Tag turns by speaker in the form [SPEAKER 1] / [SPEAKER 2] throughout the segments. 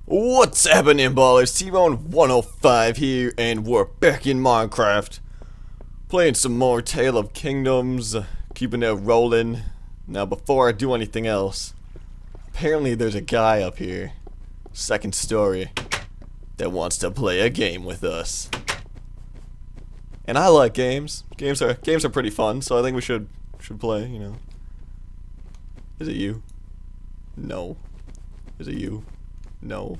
[SPEAKER 1] What's happening, ballers? T-Bone 105 here, and we're back in Minecraft. Playing some more Tale of Kingdoms, keeping it rolling. Now, before I do anything else, apparently there's a guy up here, second story, that wants to play a game with us. And I like games. Games are pretty fun, so I think we should play, you know. Is it you? No. Is it you? No.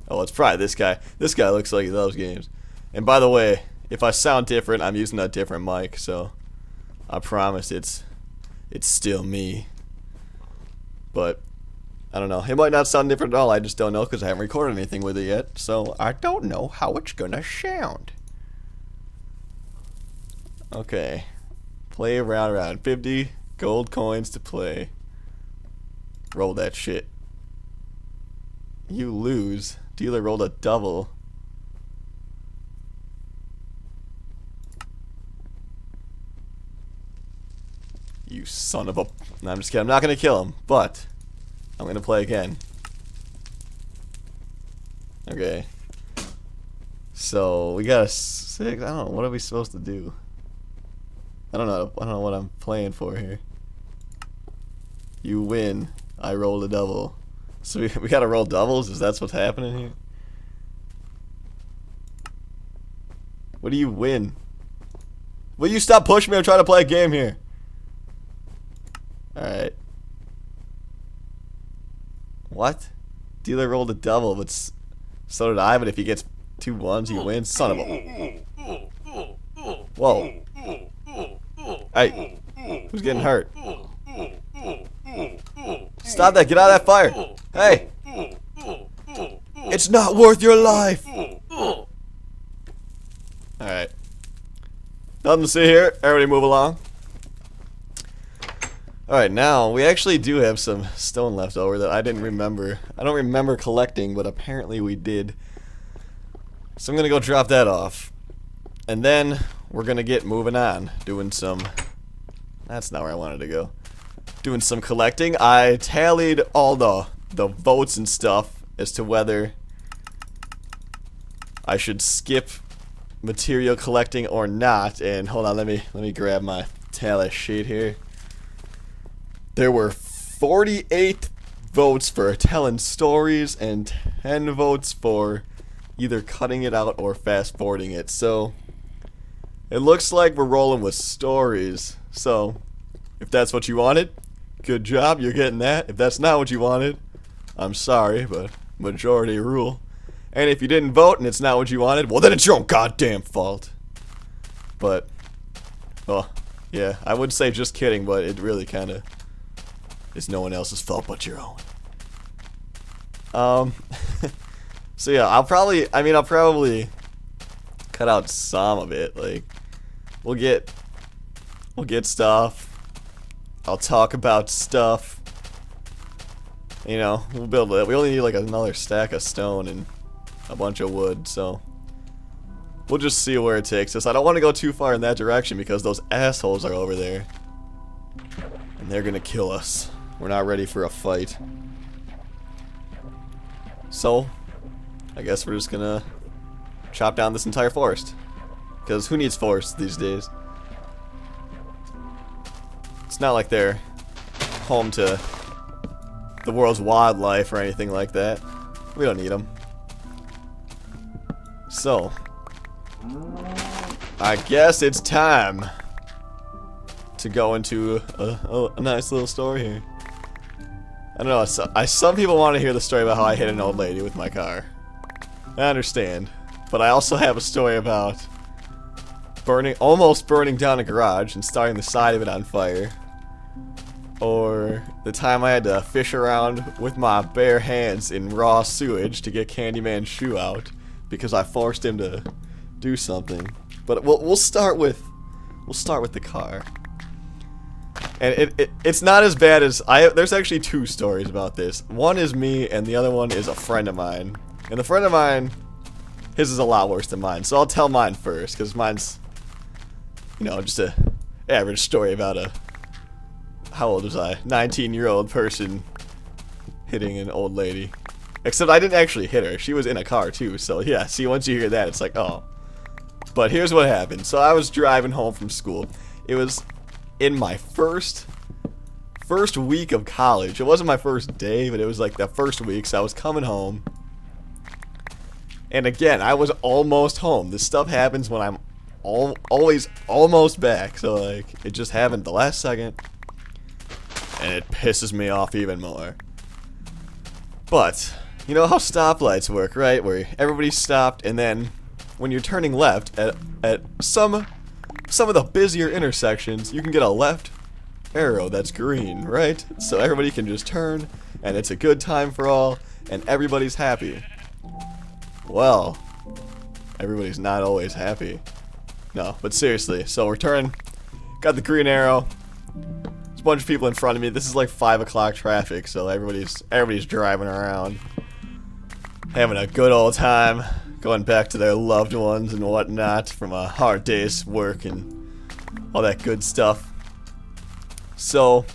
[SPEAKER 1] Oh, it's probably this guy. This guy looks like he loves games. And by the way, if I sound different, I'm using a different mic, so I promise it's still me. But I don't know. It might not sound different at all. I just don't know because I haven't recorded anything with it yet. So I don't know how it's gonna sound. Okay. Play around. 50 gold coins to play. Roll that shit. You lose. Dealer rolled a double. You son of a... No, I'm just kidding. I'm not going to kill him, but I'm going to play again. Okay. So, we got a 6. I don't know. What are we supposed to do? I don't know what I'm playing for here. You win. I rolled a double. So we gotta roll doubles? Is that what's happening here? What do you win? Will you stop pushing me? I'm trying to play a game here. Alright. What? Dealer rolled a double, but so did I, but if he gets 2 ones, he wins. Son of a... Whoa. Hey. Who's getting hurt? Stop that. Get out of that fire. Hey. It's not worth your life. Alright. Nothing to see here. Everybody move along. Alright, now we actually do have some stone left over that I didn't remember. I don't remember collecting, but apparently we did. So I'm going to go drop that off. And then we're going to get moving on. Doing some... That's not where I wanted to go. Doing some collecting. I tallied all the votes and stuff as to whether I should skip material collecting or not. And hold on, let me grab my tally sheet here. There were 48 votes for telling stories and 10 votes for either cutting it out or fast forwarding it. So it looks like we're rolling with stories. So if that's what you wanted, good job, you're getting that. If that's not what you wanted, I'm sorry, but majority rule. And if you didn't vote and it's not what you wanted, well then it's your own goddamn fault. But, well, yeah, I would say just kidding, but it really kind of is no one else's fault but your own. So yeah, I'll probably cut out some of it. Like, we'll get stuff. I'll talk about stuff. You know, we'll build it. We only need like another stack of stone and a bunch of wood, so we'll just see where it takes us. I don't want to go too far in that direction because those assholes are over there. And they're gonna kill us. We're not ready for a fight. So, I guess we're just gonna chop down this entire forest. Because who needs forests these days? It's not like they're home to the world's wildlife or anything like that. We don't need them. So, I guess it's time to go into a nice little story here. I don't know, some people want to hear the story about how I hit an old lady with my car. I understand. But I also have a story about almost burning down a garage and starting the side of it on fire. Or the time I had to fish around with my bare hands in raw sewage to get Candyman's shoe out because I forced him to do something. But we'll start with the car. And it's not as bad as there's actually 2 stories about this. One is me and the other one is a friend of mine. And the friend of mine, his is a lot worse than mine. So I'll tell mine first because mine's, you know, just a average story about a, how old was I? 19-year-old person hitting an old lady. Except I didn't actually hit her. She was in a car too, so yeah, see, once you hear that, it's like, oh. But here's what happened. So I was driving home from school. It was in my first week of college. It wasn't my first day, but it was like the first week, so I was coming home. And again, I was almost home. This stuff happens when I'm always almost back, so like, it just happened the last second. And it pisses me off even more. But, you know how stoplights work, right? Where everybody's stopped, and then when you're turning left at some of the busier intersections, you can get a left arrow that's green, right? So everybody can just turn, and it's a good time for all, and everybody's happy. Well, everybody's not always happy. No, but seriously, so we're turning, got the green arrow. There's a bunch of people in front of me. This is like 5 o'clock traffic, so everybody's driving around, having a good old time, going back to their loved ones and whatnot from a hard day's work and all that good stuff. So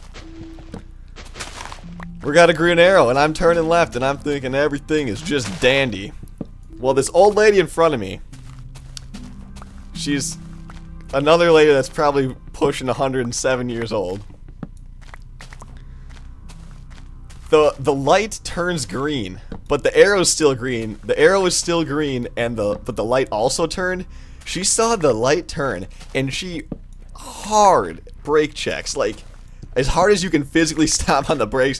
[SPEAKER 1] we got a green arrow, and I'm turning left, and I'm thinking everything is just dandy. Well, this old lady in front of me, she's another lady that's probably pushing 107 years old. The light turns green, but the arrow's still green. The arrow is still green, and but the light also turned. She saw the light turn, and she hard brake checks, like as hard as you can physically stop on the brakes.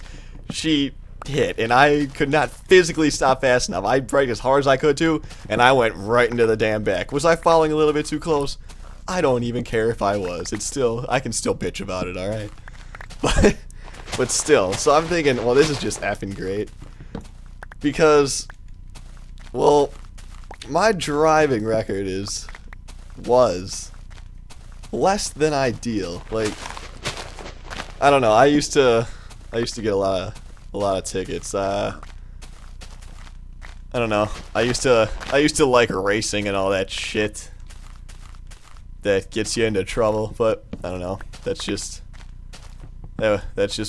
[SPEAKER 1] She hit, and I could not physically stop fast enough. I braked as hard as I could too, and I went right into the damn back. Was I following a little bit too close? I don't even care if I was. I can still bitch about it, alright? But still, so I'm thinking, well, this is just effing great. Because, well, my driving record was less than ideal. Like, I don't know, I used to get a lot of tickets. I don't know. I used to like racing and all that shit that gets you into trouble, but I don't know. That's just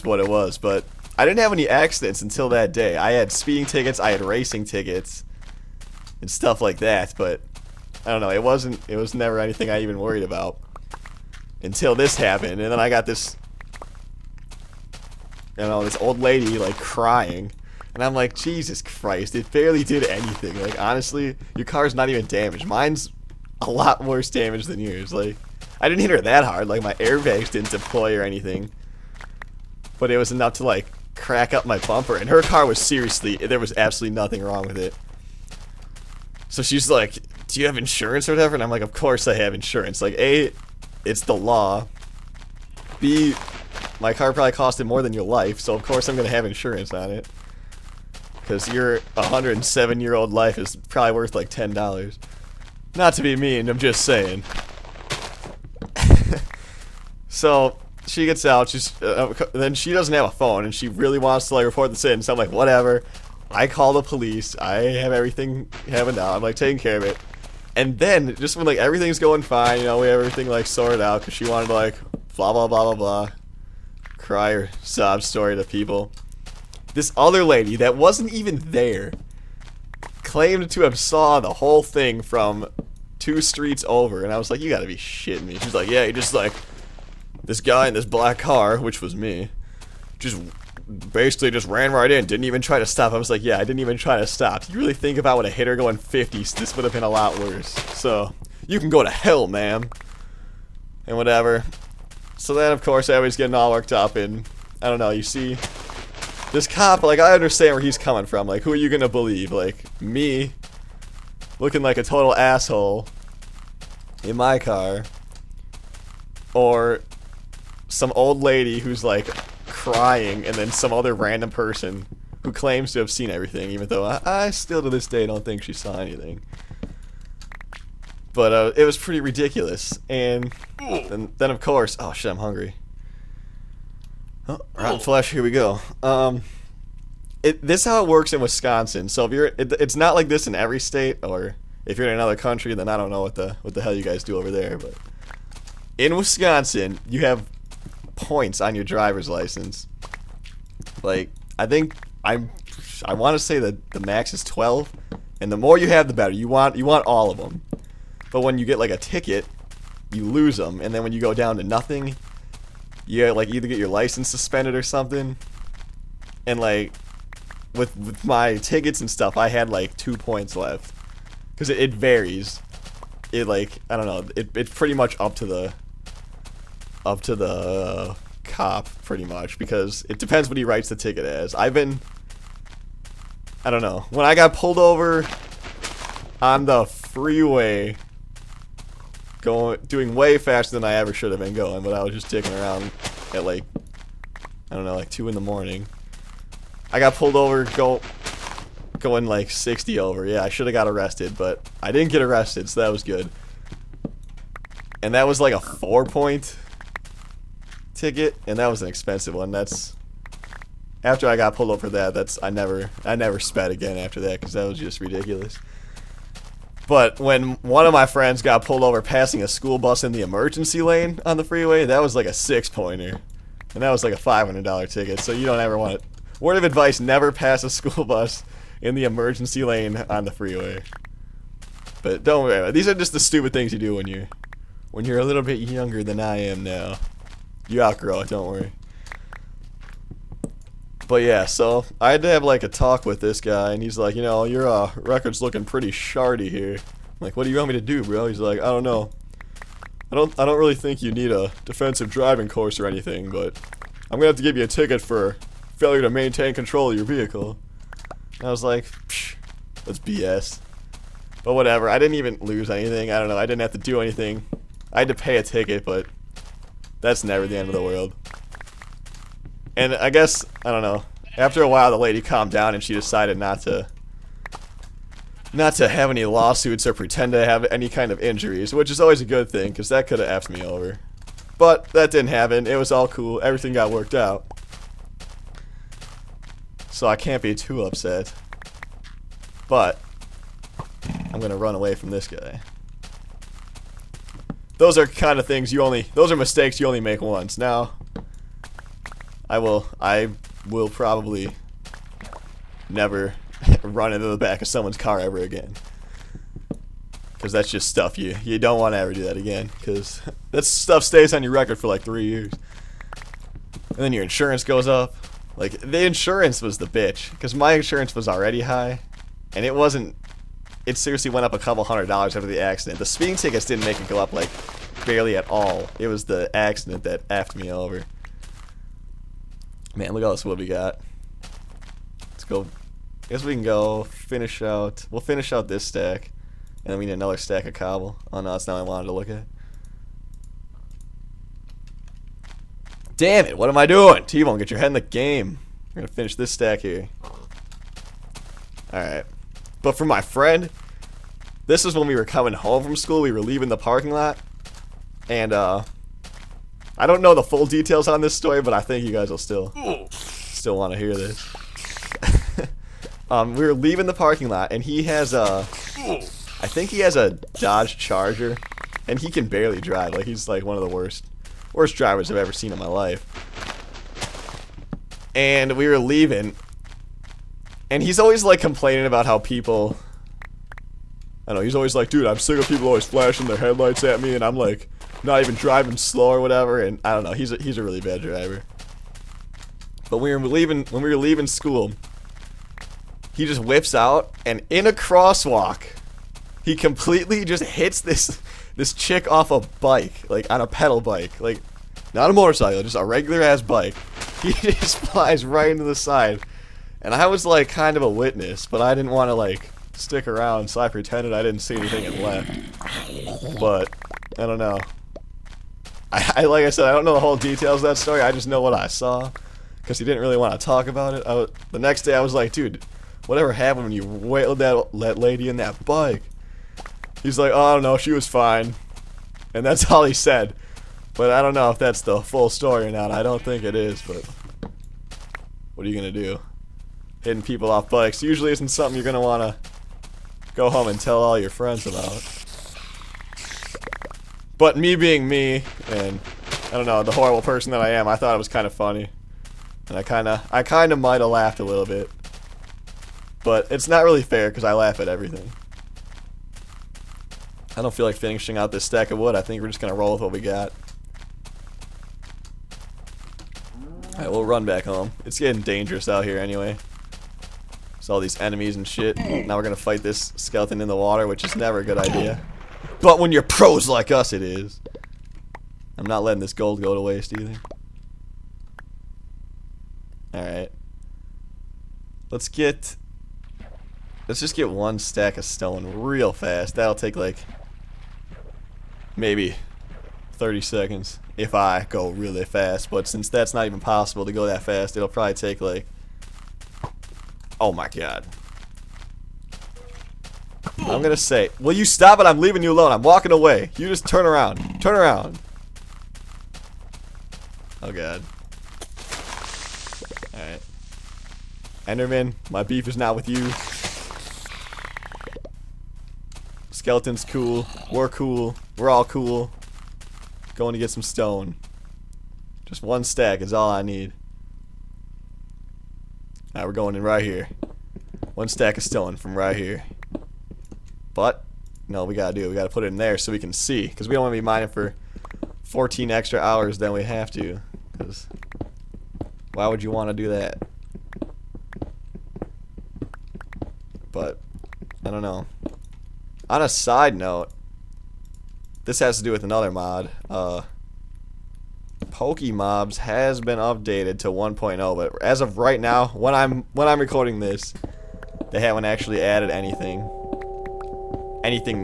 [SPEAKER 1] what it was. But I didn't have any accidents until that day. I had speeding tickets, I had racing tickets, and stuff like that. But I don't know. It was never anything I even worried about until this happened, and then I got this, you know, this old lady like crying, and I'm like, Jesus Christ! It barely did anything. Like, honestly, your car's not even damaged. Mine's a lot worse damage than yours. Like, I didn't hit her that hard. Like, my airbags didn't deploy or anything. But it was enough to, like, crack up my bumper. And her car was seriously, there was absolutely nothing wrong with it. So she's like, do you have insurance or whatever? And I'm like, of course I have insurance. Like, A, it's the law. B, my car probably costed more than your life. So, of course, I'm going to have insurance on it. Because your 107-year-old life is probably worth, like, $10. Not to be mean, I'm just saying. So she gets out. Then she doesn't have a phone, and she really wants to like report this in. So I'm like, whatever. I call the police. I have everything happened out. I'm like taking care of it. And then just when like everything's going fine, you know, we have everything like sorted out because she wanted to like blah blah blah blah blah, cry or sob story to people. This other lady that wasn't even there claimed to have saw the whole thing from 2 streets over, and I was like, you gotta be shitting me. She's like, yeah, he just like, this guy in this black car, which was me, just basically just ran right in, didn't even try to stop. I was like, yeah, I didn't even try to stop. You really think if I would have hit her going 50, this would have been a lot worse. So, you can go to hell, ma'am. And whatever. So then, of course, I was getting all worked up, and I don't know, you see, this cop, like, I understand where he's coming from. Like, who are you gonna believe? Like, me, looking like a total asshole in my car, or some old lady who's, like, crying, and then some other random person who claims to have seen everything, even though I still to this day don't think she saw anything. But, it was pretty ridiculous. And then of course, oh shit, I'm hungry. Oh, rotten flesh, here we go. This is how it works in Wisconsin. So if you're, it's not like this in every state, or if you're in another country, then I don't know what the hell you guys do over there. But in Wisconsin, you have points on your driver's license. Like, I'm I want to say that the max is 12, and the more you have, the better. You want all of them. But when you get like a ticket, you lose them, and then when you go down to nothing, you like either get your license suspended or something. And like with my tickets and stuff, I had like 2 points left, because it varies. It like, I don't know, it's pretty much up to the cop, pretty much, because it depends what he writes the ticket as. I don't know, when I got pulled over on the freeway doing way faster than I ever should have been going, but I was just dicking around at like, I don't know, like 2 in the morning. I got pulled over going like 60 over. Yeah, I should have got arrested, but I didn't get arrested, so that was good. And that was like a 4-point ticket, and that was an expensive one. That's after I got pulled over for that. I never sped again after that, because that was just ridiculous. But when one of my friends got pulled over passing a school bus in the emergency lane on the freeway, that was like a 6-pointer, and that was like a $500 ticket. So you don't ever want it. Word of advice: never pass a school bus in the emergency lane on the freeway. But don't worry, these are just the stupid things you do when you're a little bit younger than I am now. You outgrow it, don't worry. But yeah, so I had to have like a talk with this guy, and he's like, you know, your record's looking pretty shardy here. I'm like, what do you want me to do, bro? He's like, I don't know. I don't really think you need a defensive driving course or anything, but I'm gonna have to give you a ticket for failure to maintain control of your vehicle. And I was like, psh, that's BS. But whatever, I didn't even lose anything. I don't know, I didn't have to do anything. I had to pay a ticket, but that's never the end of the world. And I guess, I don't know, after a while the lady calmed down and she decided not to have any lawsuits or pretend to have any kind of injuries, which is always a good thing, because that could have effed me over. But that didn't happen. It was all cool. Everything got worked out. So I can't be too upset. But I'm going to run away from this guy. Those are kind of things those are mistakes you only make once. Now, I will probably never run into the back of someone's car ever again. Because that's just stuff you don't want to ever do that again. Because that stuff stays on your record for like 3 years. And then your insurance goes up. Like, the insurance was the bitch. Because my insurance was already high. And it seriously went up a couple $100 after the accident. The speeding tickets didn't make it go up like barely at all. It was the accident that effed me over. Man, look at all this wood we got. Let's go. I guess we can go finish out. We'll finish out this stack. And then we need another stack of cobble. Oh no, that's not what I wanted to look at. Damn it, what am I doing? T-Bone, get your head in the game. We're gonna finish this stack here. Alright. But for my friend, this is when we were coming home from school. We were leaving the parking lot. And, I don't know the full details on this story, but I think you guys will still want to hear this. We were leaving the parking lot, and he has I think he has a Dodge Charger, and he can barely drive. Like, he's like one of the worst drivers I've ever seen in my life. And we were leaving, and he's always like complaining about how people, I don't know, he's always like, dude, I'm sick of people always flashing their headlights at me, and I'm like not even driving slow or whatever. And I don't know, he's a really bad driver. But when we were leaving school, he just whips out, and in a crosswalk, he completely just hits this chick off a bike, like on a pedal bike, like not a motorcycle, just a regular ass bike. He just flies right into the side, and I was like kind of a witness, but I didn't want to like stick around, so I pretended I didn't see anything and left. But I don't know. I like I said, I don't know the whole details of that story. I just know what I saw, because he didn't really want to talk about it. The next day I was like, dude, whatever happened when you wailed that lady in that bike? He's like, oh, I don't know, she was fine. And that's all he said. But I don't know if that's the full story or not. I don't think it is, but what are you going to do? Hitting people off bikes usually isn't something you're going to want to go home and tell all your friends about. But me being me, and I don't know, the horrible person that I am, I thought it was kind of funny. And I kind of might have laughed a little bit. But it's not really fair because I laugh at everything. I don't feel like finishing out this stack of wood. I think we're just going to roll with what we got. Alright, we'll run back home. It's getting dangerous out here anyway. There's all these enemies and shit. Now we're going to fight this skeleton in the water, which is never a good idea. But when you're pros like us, it is. I'm not letting this gold go to waste either. Alright. Let's just get one stack of stone real fast. That'll take like maybe 30 seconds if I go really fast. But since that's not even possible to go that fast, it'll probably take like... Oh my god. I'm gonna say, will you stop it? I'm leaving you alone. I'm walking away. You just turn around. Turn around. Oh god. Alright. Enderman, my beef is not with you. Skeleton's cool. We're cool. We're all cool. Going to get some stone. Just one stack is all I need. Alright, we're going in right here. One stack of stone from right here. But, no, we gotta put it in there so we can see. Because we don't want to be mining for 14 extra hours than we have to. Because, why would you want to do that? But, I don't know. On a side note, this has to do with another mod. Pokemobs has been updated to 1.0, but as of right now, when I'm recording this, they haven't actually added anything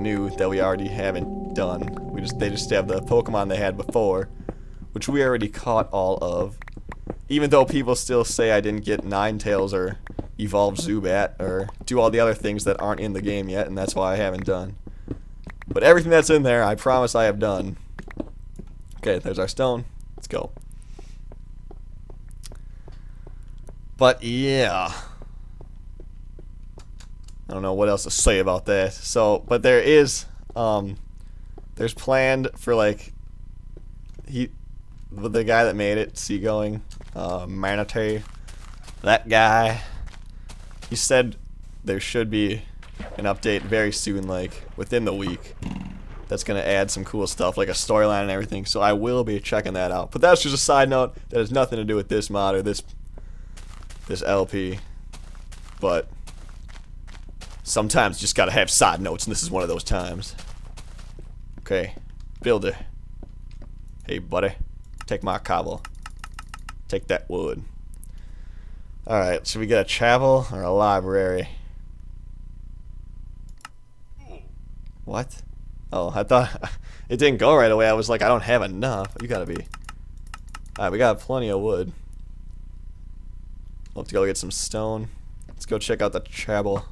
[SPEAKER 1] new that we already haven't done. They just have the Pokemon they had before, which we already caught all of. Even though people still say I didn't get Ninetales or evolve Zubat or do all the other things that aren't in the game yet, and that's why I haven't done. But everything that's in there, I promise I have done. Okay, there's our stone. Let's go. But yeah, I don't know what else to say about that. So, but there is, there's planned for like, the guy that made it, Seagoing, Manatee, that guy, he said there should be an update very soon, like within the week, that's gonna add some cool stuff, like a storyline and everything. So I will be checking that out. But that's just a side note that has nothing to do with this mod or this LP. But sometimes you just gotta have side notes, and this is one of those times. Okay, builder. Hey, buddy, take my cobble. Take that wood. Alright, should we get a chapel or a library? What? Oh, I thought it didn't go right away. I was like, I don't have enough. You gotta be. Alright, we got plenty of wood. We'll have to go get some stone. Let's go check out the chapel.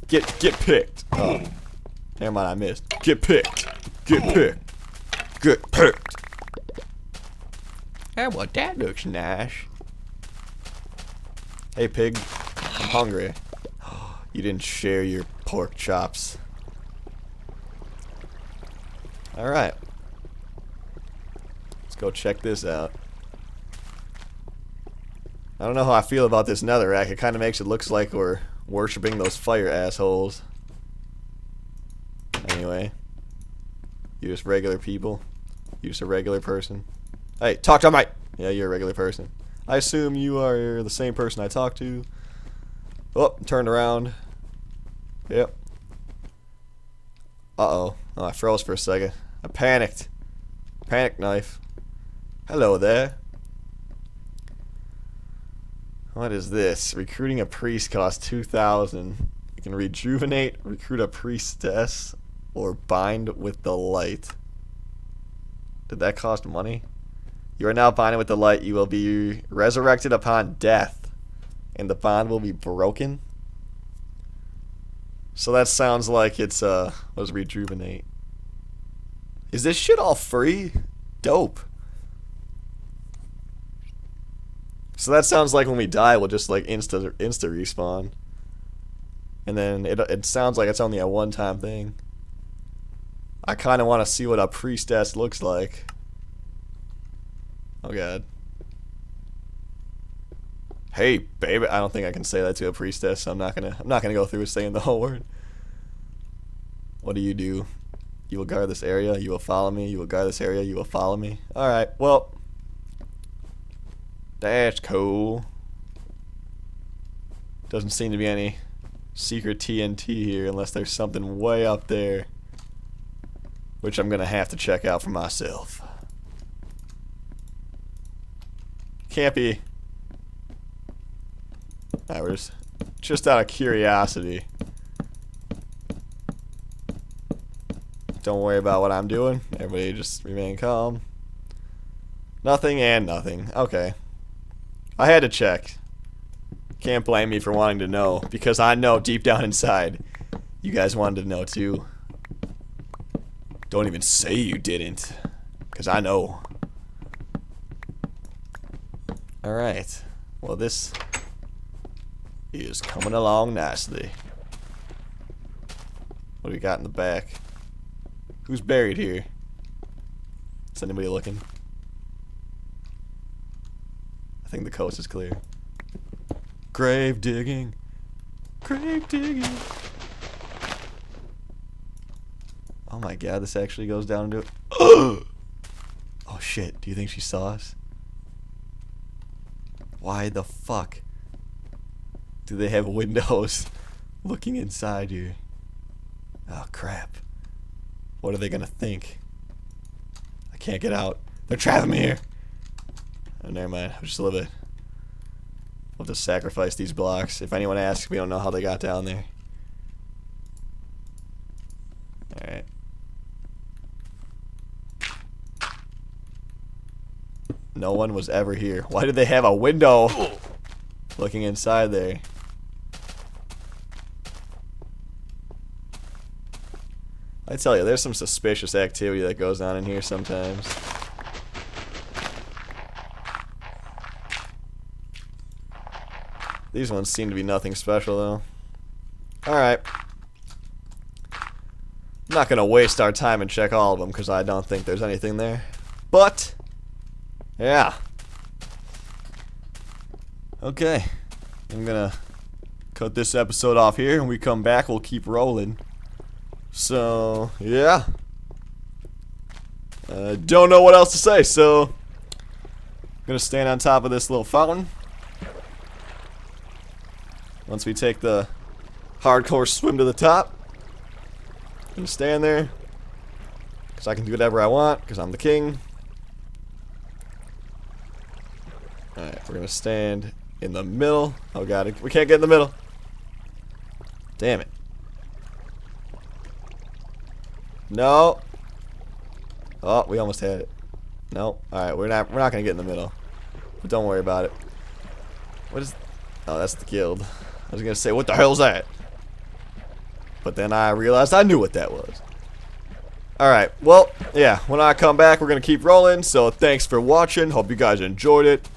[SPEAKER 1] Get picked. Oh, never mind, I missed. Get picked. Get picked. Get picked. Hey, well, that looks nice. Hey, pig. I'm hungry. You didn't share your pork chops. Alright. Let's go check this out. I don't know how I feel about this netherrack. It kind of makes it look like we're worshipping those fire assholes. Anyway. You just regular people. You just a regular person. Hey, talk to me! Yeah, you're a regular person. I assume you are the same person I talked to. Oh, turned around. Yep. Uh-oh. Oh, I froze for a second. I panicked. Panic knife. Hello there. What is this? Recruiting a priest costs 2,000. You can rejuvenate, recruit a priestess, or bind with the light. Did that cost money? You are now binded with the light. You will be resurrected upon death, and the bond will be broken. So that sounds like it's was rejuvenate. Is this shit all free? Dope. So that sounds like when we die, we'll just like insta respawn, and then it sounds like it's only a one-time thing. I kind of want to see what a priestess looks like. Oh god. Hey, baby. I don't think I can say that to a priestess, so I'm not gonna go through with saying the whole word. What do? You will guard this area. You will follow me. You will guard this area. You will follow me. All right. Well, that's cool. Doesn't seem to be any secret TNT here unless there's something way up there, which I'm gonna have to check out for myself. Can't be. Alright, we're just out of curiosity. Don't worry about what I'm doing. Everybody just remain calm. Nothing and nothing. Okay. I had to check. Can't blame me for wanting to know, because I know deep down inside you guys wanted to know too. Don't even say you didn't, because I know. Alright. Well, this is coming along nicely. What do we got in the back? Who's buried here? Is anybody looking? I think the coast is clear. Grave digging. Grave digging. Oh my god, this actually goes down into it. Oh shit, do you think she saw us? Why the fuck do they have windows looking inside here? Oh crap. What are they gonna think? I can't get out. They're trapping me here. Oh, never mind. I'll just live it. We'll just sacrifice these blocks. If anyone asks, we don't know how they got down there. Alright. No one was ever here. Why did they have a window looking inside there? I tell you, there's some suspicious activity that goes on in here sometimes. These ones seem to be nothing special, though. Alright. I'm not going to waste our time and check all of them, because I don't think there's anything there. But, yeah. Okay. I'm going to cut this episode off here. When we come back, we'll keep rolling. So, yeah. Don't know what else to say, so I'm going to stand on top of this little fountain. Once we take the hardcore swim to the top, I'm gonna stand there, because I can do whatever I want, because I'm the king. Alright, we're gonna stand in the middle. Oh god, we can't get in the middle. Damn it. No. Oh, we almost had it. No. Alright, we're not gonna get in the middle. But don't worry about it. What is... Oh, that's the guild. I was gonna say, what the hell's that? But then I realized I knew what that was. Alright, well, yeah, when I come back, we're gonna keep rolling. So thanks for watching. Hope you guys enjoyed it.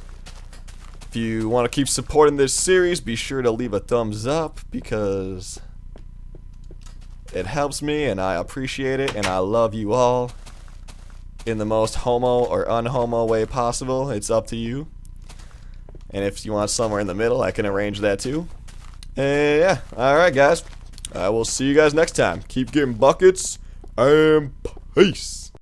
[SPEAKER 1] If you want to keep supporting this series, be sure to leave a thumbs up, because it helps me and I appreciate it, and I love you all in the most homo or unhomo way possible. It's up to you. And if you want somewhere in the middle, I can arrange that too. And yeah, alright guys. I will see you guys next time. Keep getting buckets, and peace.